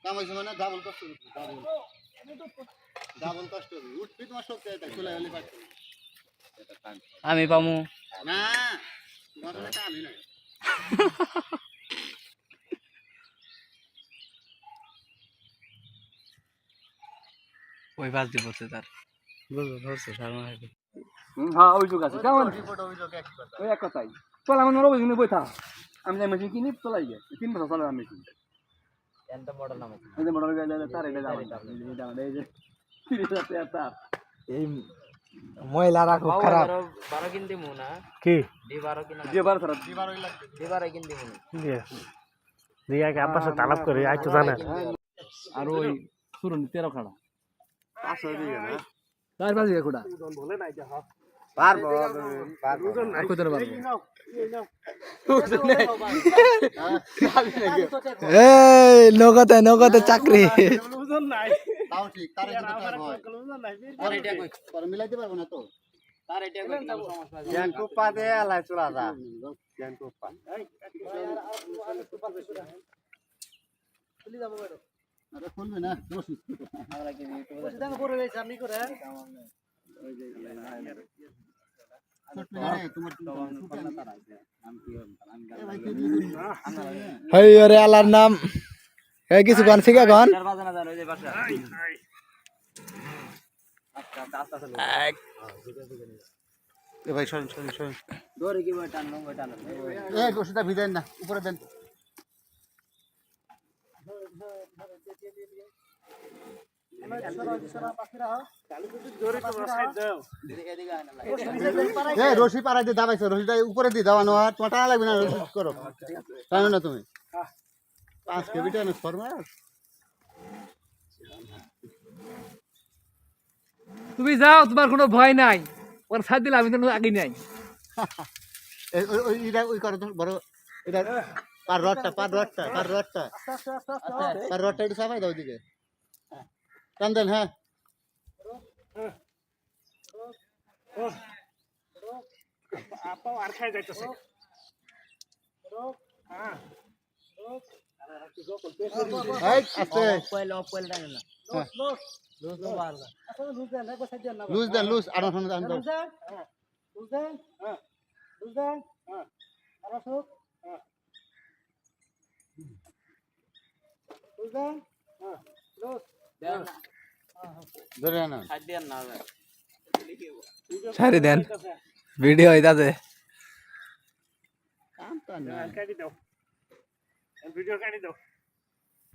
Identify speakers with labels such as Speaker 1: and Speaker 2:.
Speaker 1: কামাইছে মানে ডাবল কষ্ট ডাবল কষ্ট উঠবি তোমার শক্তি এটা চলে গেলে পারছি
Speaker 2: আমি পামু
Speaker 1: না ঘটনা আমি না
Speaker 2: ওই বাস দিব তার বুঝো ধরছে শর্মা হবে
Speaker 3: হ্যাঁ অভিযোগ আছে কেমন
Speaker 1: রিপোর্ট অভিযোগ এক কথা
Speaker 3: ওই এক কথাই চল আমার নরব জিনিস বইথা আমি যে মেশিন কিনি চলাই গে 3 বছর চলে আমি মেশিন
Speaker 2: এন্ড মডেল নাম আছে
Speaker 3: এই যে মডেল গাইলে তার এটা দাম এই যে 30,000 টাকা তার
Speaker 2: এই ময়লারা খুব খারাপ 12 কিনতে মু না কি D12 কিনা
Speaker 3: যে 12 সারা
Speaker 1: দিবারই লাগবে
Speaker 2: D12 কিনতে মু
Speaker 4: দিয়া কে আব্বা সাথে আলাপ করে আইতো জানা
Speaker 3: আর ওই সুরন 13 খাড়া
Speaker 1: 500 দিয়ে না
Speaker 3: তার বাজে কোডা
Speaker 4: বলে নাই যে হ্যাঁ
Speaker 1: পারবো
Speaker 3: আর কত পারবো
Speaker 2: এই নগদে চাকরি
Speaker 4: ওজন নাই
Speaker 1: তাও ঠিক তার এটা
Speaker 4: আমার
Speaker 1: হয়
Speaker 4: ওজন নাই
Speaker 1: আর এটা কই পরে মিলাইতে পারবো না তো
Speaker 2: তার এটা কই সমস্যা
Speaker 1: জ্ঞান কুপা দে আলাই চলা যা জ্ঞান কুপা আরে খুলবে না বসিস
Speaker 2: আমরা কি
Speaker 4: দাম করে এই সামনে করে
Speaker 2: হেই ওরে আল্লাহর নাম এই কিছু গান শিখা গান
Speaker 3: বাজানা জানো ওই যে বাসা
Speaker 1: এ ভাই শুন
Speaker 3: ধরে কি বই টান
Speaker 1: এ গোশিটা ভিদেন না উপরে দেন এ রশি পাড়াই দিয়ে দাবাইছো রশিটা উপরে দিয়ে দাও আর তোমার টানা লাগবে না রশি করো টানো না তুমি 5 কেবি টানো ফরমাস
Speaker 3: তুমি যাও তোমার কোনো ভয় নাই ওর সাথ দিলে আমি তো আগে নাই
Speaker 1: ওই এটা ওই করো তো বড় এটা পার রডটা একটু সাফাই দাও দিকে টান দেন হ্যাঁ
Speaker 4: আপা আর খাই যাইতেছে
Speaker 1: এই আস্তে
Speaker 2: অপয়েল টানে না
Speaker 1: লুজ দেন লুজ আর ওখানে দেন দাও ধরে না
Speaker 2: সারি দেন ভিডিও হইতাছে
Speaker 1: কাম তো না
Speaker 4: কাটি দাও ভিডিও কাটি দাও